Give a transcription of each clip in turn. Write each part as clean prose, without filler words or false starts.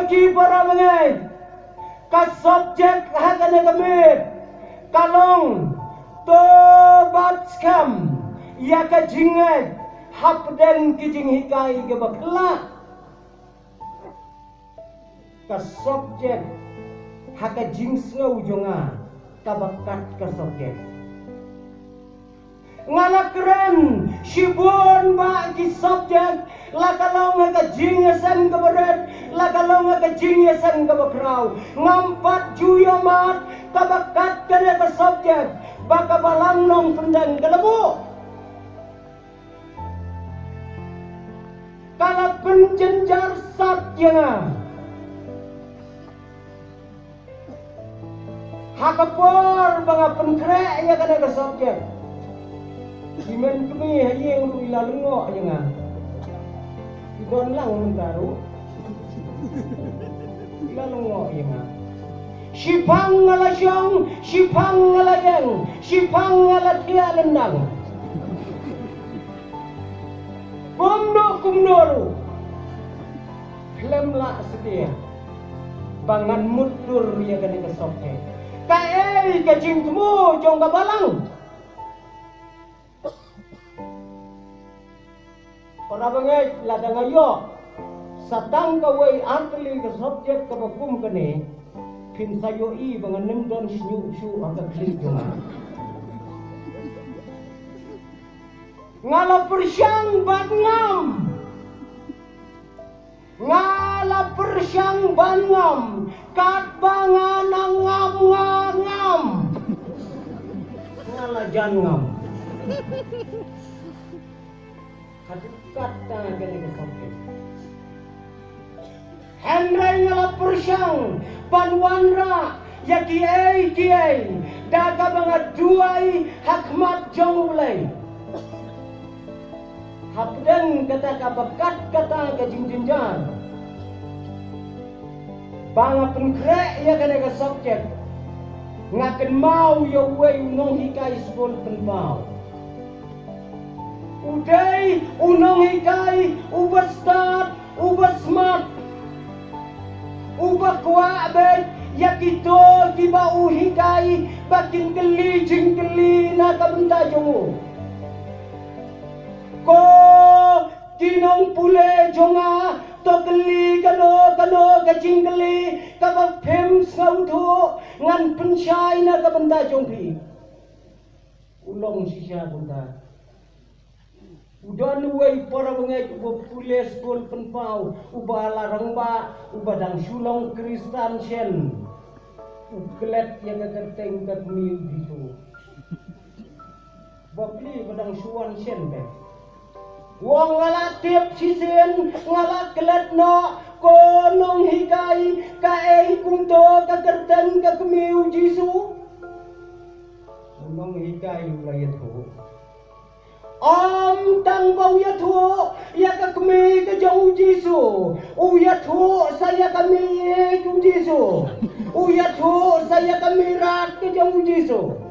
Toji para mengai ka subjek hakane kamit kalong to bat skam ya ka jingat hapden kijing hikai ke bakla ka subjek haka jingsau jonga kabakat ka subjek ngala keren shibon ba ki subjek la kalong haka jingasan ka barat la kalong haka jingasan ka bakraw ngampat juyamat kabakat ka ka subjek baka balang nong pendang kalabu kala penjenjar satya hakapor banga penkre ya kana ka subjek Iman kami hanya yang ilalengok je ngah. Ibon lang mentaru. Ilalengok je ngah. Sipang ngala syong, sipang ngala yang, sipang ngala tia lendang. Kumno. Lemla setia. Bangan mutur ya kena kesoknya. Kae kacing temu jong kabalang. Para bangai ladang ayo satang kawai antli ke subjek ke bakum kene pin sayo I bangan nemdon syu agak klik joma ngala persyang ban ngam kat bangan ngam ngala jan ngam kata gani ke sampai Henry ngala persyang panwanra ya kiai daga bangat duai hakmat jong ulai hapden kata kabakat kata gajing jenjan banga penkrek ya kena ke subjek ngaken mau ya wei nong hikai skol penbau Uday, unong hikai, ubah start, ubah smart, ubah kuabet, ya kito kiba uhikai, bakin geli jingkeli na kabenta jongo. Ko kinong pule jonga, to geli kano kajingkeli, kabag pems ngauto, ngan pensyai na kabenta jongpi. Ulong sisya bunda. Udah nuai para mengai pules pun penpau ubah larang ba ubah dang sulong Kristen sen uklet yang kerteng kat miu gitu bakli badang suan sen be wong ngala tiap sisen ngala klet no konong hikai kae kungto ka kerteng ka miu jisu konong hikai ulayat ho tang bau ya tu ya kami ke jauh Jisu ya tu saya kami ke Jisu ya tu saya kami rat ke jauh Jisu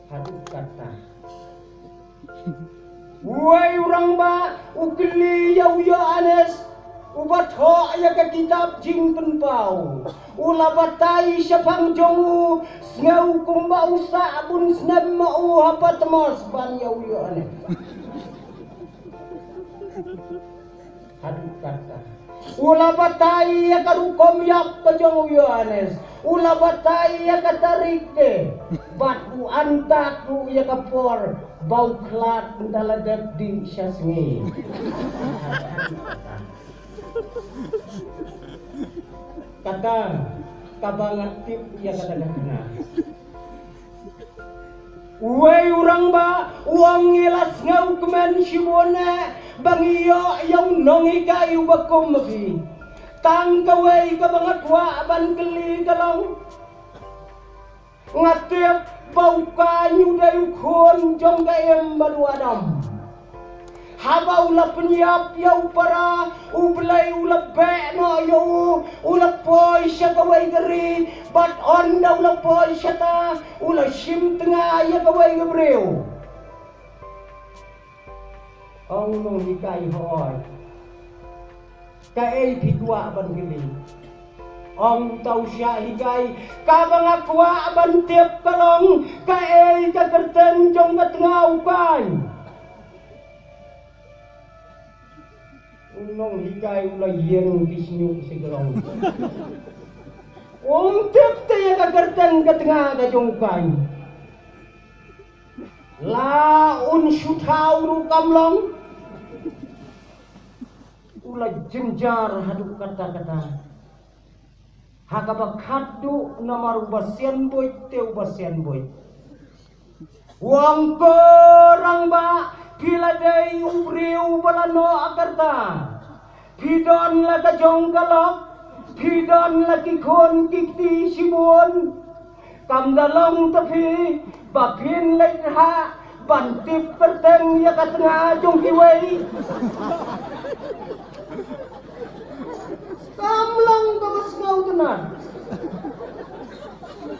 hadut kata woi orang ba ukli ya anes ubat ho ya ke kitab jing penpau ula batai syapang jongu ngau kumba usa abun snab mau hapat mas ban ya ane aduh kata ula batai ya karukom yak ke jongu anes ula batai ya katarik de batu antaku ya kapor bau klat daladap di syasngi kata kabangat tip ya kata-kata Uai urang ba uang ngilas ngau kemen shibone bang iyo yang nongi kayu bakom magi tang kawai kabangat wa ban keli kalong ngatep bau kanyu dayu kon jong kaem balu adam haba ula penyiap ya upara ublay ula no yo ula poy siya kaway gari but on da ula poy siya ta ula sim tengah ya kaway gabriyo ang nung hikay hoy Kae pigwa ban gili. Ong tau syahigai ka bangakwa ban tiap kalong kae ka kerten jong katengau kai. Unong higai ulai yen kisnyu segerong. Ong tiap te ka kerten katengah ka jong kai. La un syutau ru kamlong. Ulai jenjar hadu kata-kata. Hakabak hadu namaru basian boy teu basian boy. Wang korang ba pila day ubriu balano akarta. Pidon la ka jong kalok, pidon la kikon kikti sibon. Kamdalong tapi bapin lekha bantip perteng ya katengah jong kiwei. Kamlang kabas ngau tenan.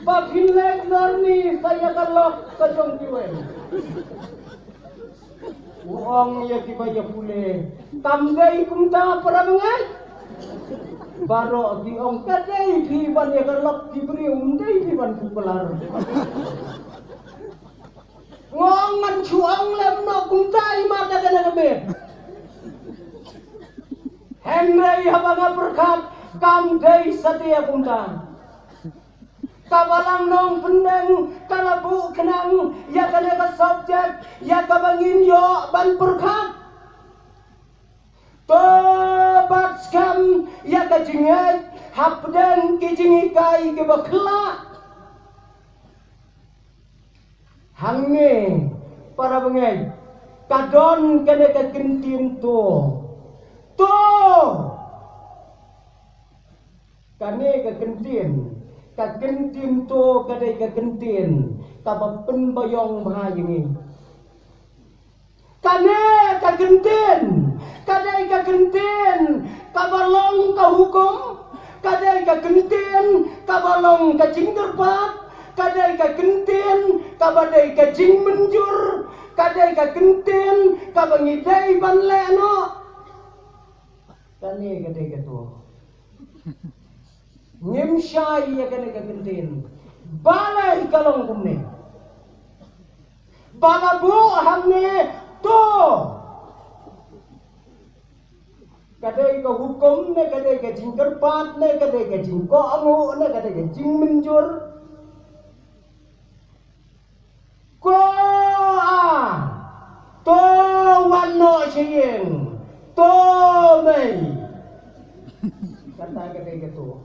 Bapin lek norni saya kalok ka jong kiwei. Uang ya kibaya pule. Tamgai kumta paramangai. Baro di ong kadai piban ya kalok diberi umdai piban kupelar. Ngongan cuang lemno kumtai mata kena kebet. Henry habanga berkat kam dai setia kumta. Kabalang nong peneng kalabu kenang ya kena ke subjek ya kabangin yo ban berkat. Tobat skam ya kajingai hapden kijingikai ke bakla. Hange para bengai kadon kena ke kentin to. Kane ke kentin. Ka kentin to kadai ka kentin ka bapen bayong bahayini kane ka kentin kadai ka kentin ka balong ka hukum kadai ka kentin ka balong ka jinggerpat kadai ka kentin ka badai ka jing menjur kadai ka kentin ka bangidai banleno kane kadai ka to Nimsyai ya kena kegentin balai kalong kumne balabu hamne to kadai ka hukum ne kadai ka jingkerpat ne kadai ka jingko amu ne kadai ka jing menjur ko to wano siyeng to mei kata kadai ka to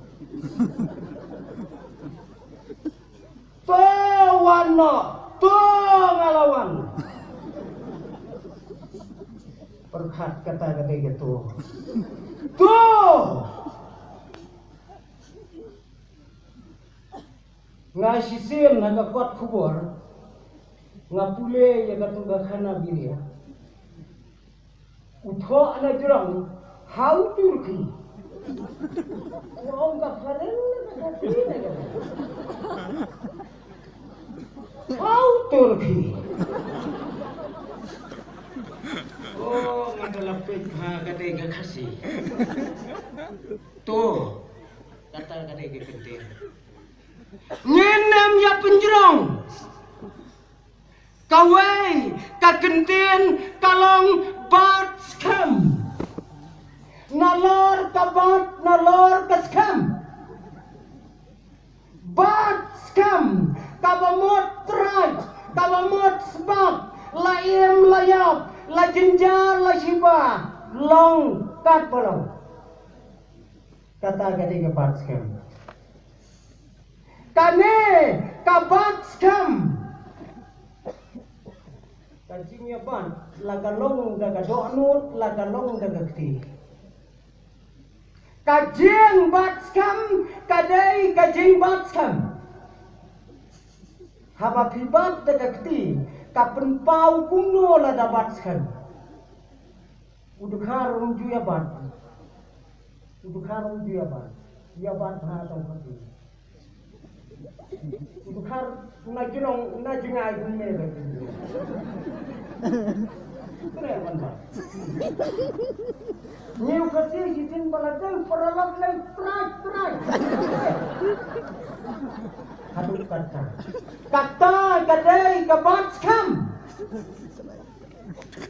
wano to ngalawan perhat kata gitu ngasisin naga kuat kubur ngapule ya katuga khana biria utho ana jurang how turki Wong kafaren na how Turki. Oh, ngadalapit ha kadai ka kasi. To kata kadai ka kentir. Ngenem ya penjerong. Kawai ka kentin kalong bat scam. Nalor kabat, nalor kaskam. Bat skam, kabamot trai, kabamot sebab, laim layap, la jenjar la shiba, long kat bolong. Kata ketiga bat skam. Kane kabat skam. Kajingnya ban, lagalong daga donut, lagalong daga kti. Kajing bat skam, kadai kajing bat skam. Haba pibat daga kti, kapen pau kuno la da bat skam. Uduk harum juya bat. Uduk harum juya bat. Ya bat ha tong kati. Uduk har na jinong na jingai gunme ba. Keren ban bat. Nhiều cái gì kitin baladang paralog lay try. Hadut kata kadai kabats kam.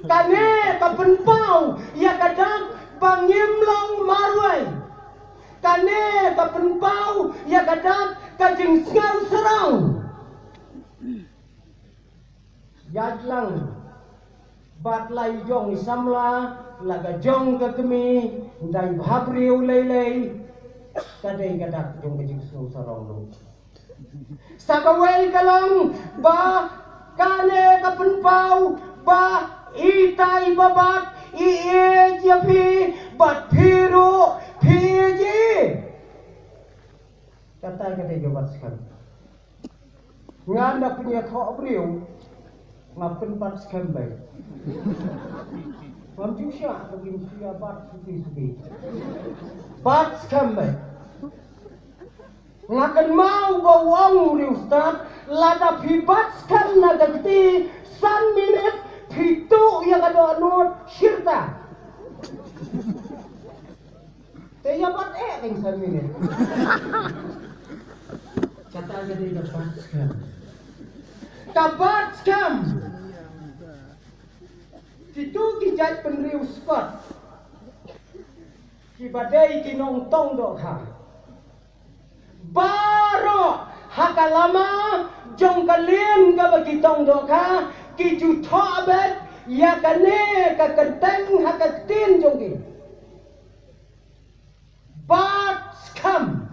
Kane kapenpau ya kadang pangimlong marwai. Kane kapenpau ya kadang kajing sengau serang. Yadlang batlai jong samla laga jong kekemi dai bhabriu lei kadai kadak jong kajing sengau serang lu. Sakawai kalong ba kane kapenpau ba itai babat iye japi bat piru piji kata jabat sekali nganda punya thok beliau ngapun bat sekali mampu syak begini sia bat suki bat sekali ngakan mau bawang uri ustad lada pibat sekali naga gede san minit Pitu yang ada anut syirta. Tanya bat yang sana ini. Kata aja dia dapat scam. Kabat scam. Pitu kijat penriu spot. Kibadai kinong tong dok ha. Baro hakalama jong kalian kabagi tong dok ha. Kiju thobet ya kane ka kenteng hakatin jongi bat scam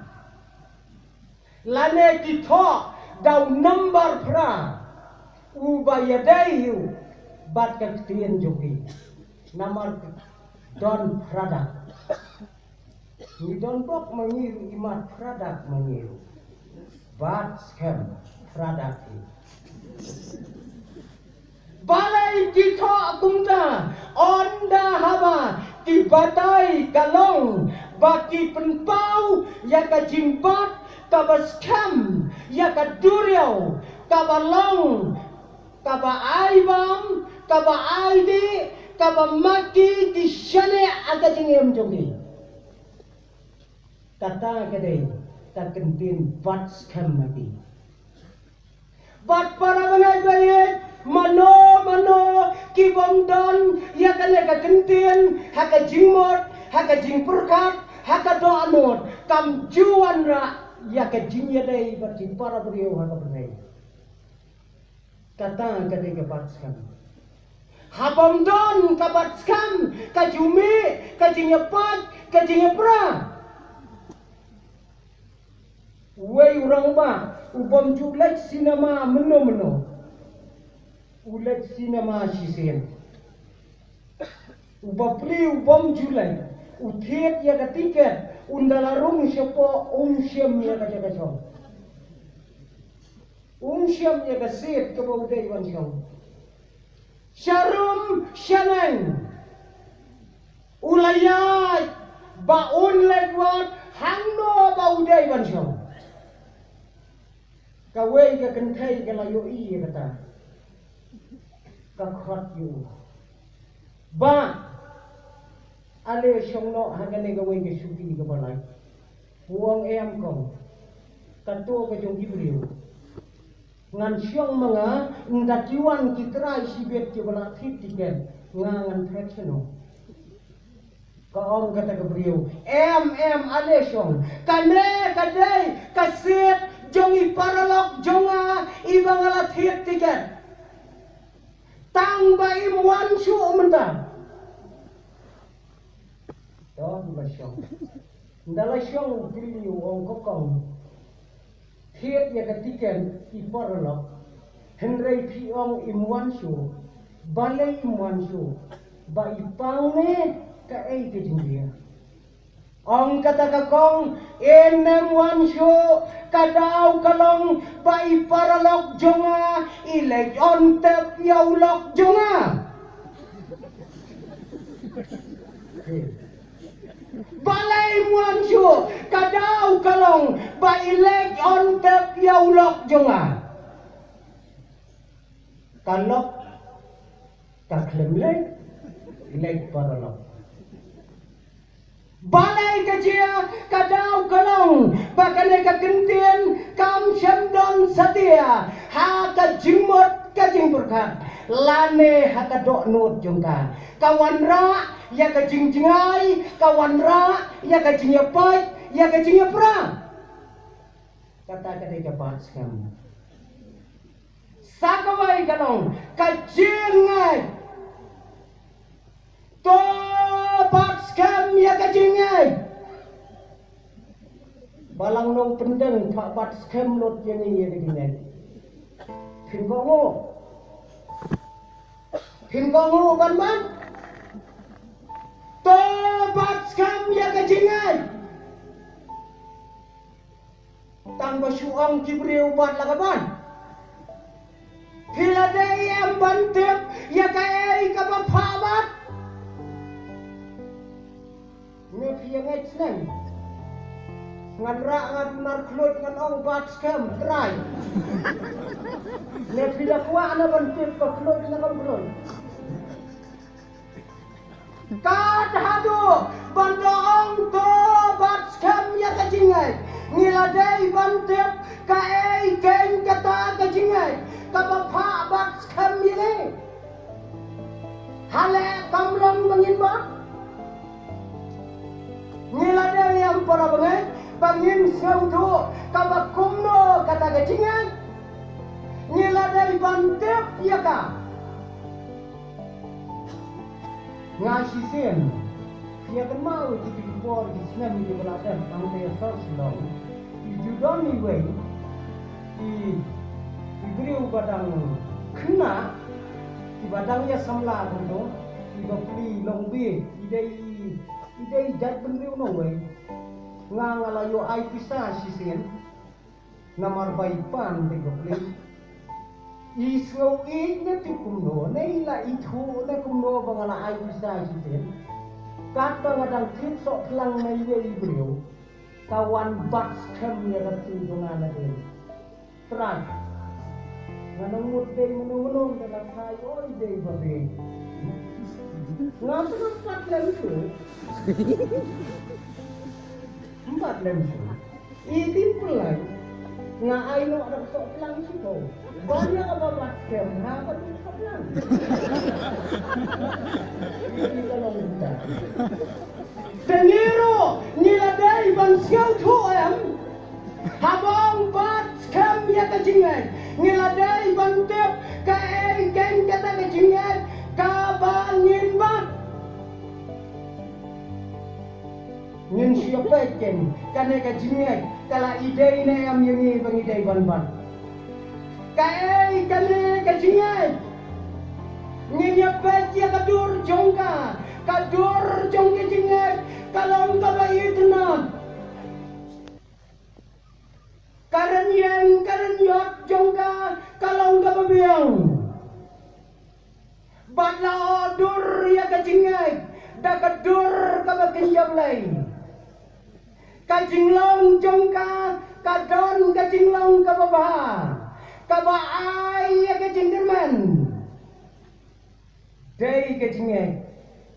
lane ki tho dau number pra ubaya dayu bat katin jongi namar don product ni don bok mangiru imat product mangiru bat scam product balai kita kumta onda haba ki batai kalong baki penpau ya ka jimbat ka baskam ya ka duriau ka balong ka ba aibam ka ba aidi ka ba maki ki shane aga jingem jongi kata kadai ka kentin bat skam mati bat para bangai Mano kibong don ya kane ka kentian haka jingmot haka jingperkat haka doanot kam juan ra ya ka jingya dai berti para beliau haka bernai kata kadai ka batskan habam don ka batskan ka jumi ka jingyapat ka jingyapra wei urang ba ubam julek sinema meno ulet sinema sisen ubapri ubam julai uthet ya ka tiket undalarung syapo syam ya ka jaga chong syam ya ka set ka baudai wan chong syarum syanang ulayat baun legwat hangno baudai wan chong kawai ka kentai ka layo i kata kakhot yu ba ale shongno hagane gawai ke shuti ke balai puang em kong kato ka jong gibriu ngan syong mga ndatiwan kitrai sibet ke bala thit tiken ngangan threkno ka om kata gibriu em ale shong kane kadai kaset jongi paralok jonga ibangala thit tiken tang bai muan shu menta đó là shong ndala shong biliu ong kokong thiet ya katiken iparalo henrei phi ong imuan shu balai imuan shu ba ipang ne ka ei ke jindia ong kata kakong enem wan shu kadau kalong ba iparalok jonga ilek on tep yaulok jonga balai muan syu kadau kalong ba ilek on tep yaulok jonga kalok kaklem lek ilek paralok balai kajia kadau kalong bakane ka kentien kam syamdon satia ha ka jimot ka jingburka lane ha ka dok nut jungka kawan ra ya ka jingjingai kawan ra ya ka jingyapai ya ka jingyapra kata kadai ka bat skam sakawai kalong ka jingai to bat skam ya ka jingai balang nong pendeng tak bat skam lot yang ini ya jingai Hingongo ban man to bat skam ya ka jingai tang basuang kibriu bat lagaban Hila day ang bantip ya ka ay kapapabat ne piyangay sneng ngan ra ngan narklot ngan ong bat skam dry ne pila kuwa na bantip ka klot na kamplon kad hado bandoong to bat skam ya ka jingay niladay bantip ka ay ken kata ka jingay kapapa bat skam ini hale kamlong menginbat niladay yang para bangin saudo kabakumno kata ka jingay niladay bantip ya ka ngasisin dia kan mau di bor di sini di belakang ang dia first long you don't need way beriu badang kena di badangnya samla kono di beli longbi idei jat beriu no way ngalayo ai pisah sisin namar baipan di beli isau ini ti kumno nei la itu ne kumno bangala ai pisah sisin kat bangadang trip sok lang mai we beriu kawan bat skam ya rati dongan ade try Manungut day menung dalam kayo day babe. Ngapa empat lemsu? Empat lemsu. Ini pulai. Ngai no ada sok pelang situ. Banyak apa macam? Apa tu sok pelang? Ini kalau kita. Teniro niladai bansiau tu em. Habang bat skam ya kajingan. Niladai bantip ka ken kata kajingan ka bangin bat. Ngin siapa ken kana kajingan kala idei na am yungi bang idei ban. Ka kana kajingan. Ngin siapa ya kadur jongka kadur jong kajingan kalau ka ba itna. Karan yot jongka kalau enggak bebiang batla odur ya kajingai da kadur ka bakinjam lain kajinglong jongka kadon kajinglong ka baba ka baai ya kajingderman dai kajingai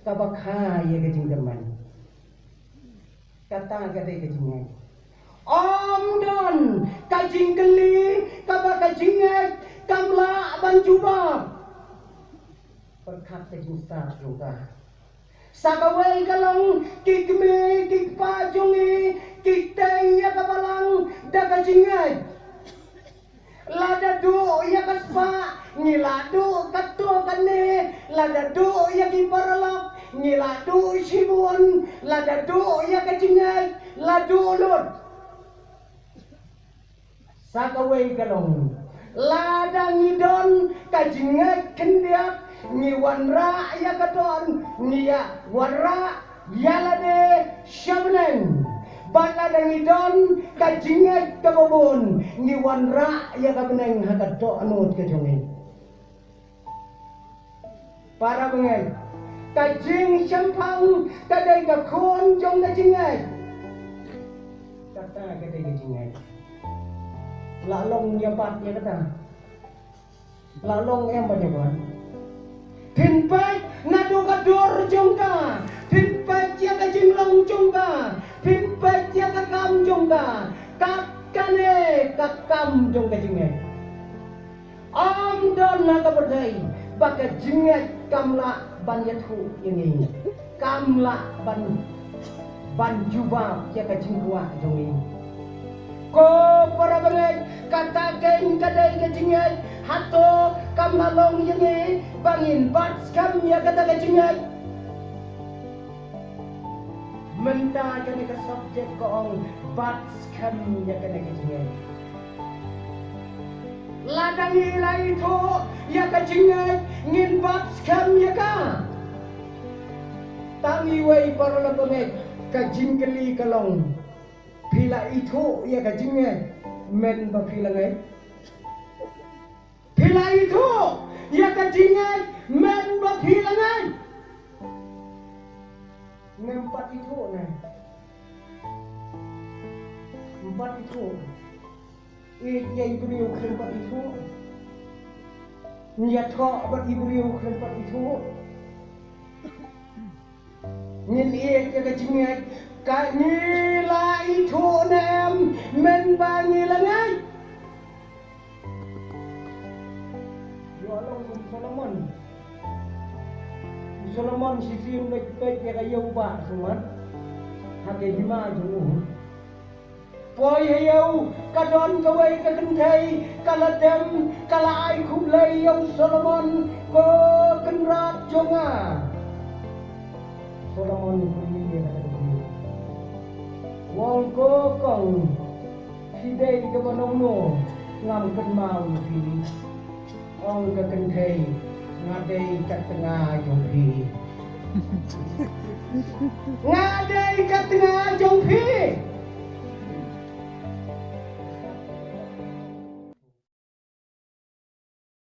ka bakha ya kajingderman kata ka dai kajingai Om don kajing geli kaba kajinget kamla banjuba perkat kajing star juga sakawai kalong kikme kikpa jungi kiktay ya kabalang da kajinget lada do ya kaspa ngilado katto kane lada do ya kiparalak ngilado sibun lada do ya kajinget lado lot sakawai kalong ladang idon kajingat kendiak ni wanra ya katon niya wanra yalade syabnen bat ladang idon kajingat kababon ni wanra ya kabneng hakato anut kajongin para bengen kajing syampang kadai kakon jong kajingat kata kadai kajingat lalong ya bat ya kata lalong yang banyak pinpai nado kadur jongka pinpai ya jinglong jongga pimpet ya kakam jongga kakane kakam jongga jinget am don na kaberdai baka jinget kamla ban yathu ini kamla ban juba ya ka jingwa jongi ko para bangai kata kain kadai ka jinget hato kamla long ini bangin bats kam ya kata ka jinget menta kani ka subjek ko ong bats kam ya kata ka jinget ladang ila itu ya ka jinget ngin bats kam ya ka tangi wai para bangai ka jingkeli kalong pila itu ya ka jinget men ba pila ngai pila itu ya ka jinget men ba pila ngai empat itu nah empat itu ya ibu dia empat itu niat kok buat ibu dia empat itu ngelihat ya kecingnya kak nila itu nem men bangi langai ya Allah Solomon sifir baik-baik ya kaya ubah semua hake hima jumuh poi hayau kadon kawai kakentai kaladem kala ai kublai yau Solomon ko kenrat jonga Solomon kuli ya wong ko kong hidai ke manono ngam kenmau pilih ong kakentai ngadai kat tengah jompi ngadai kat tengah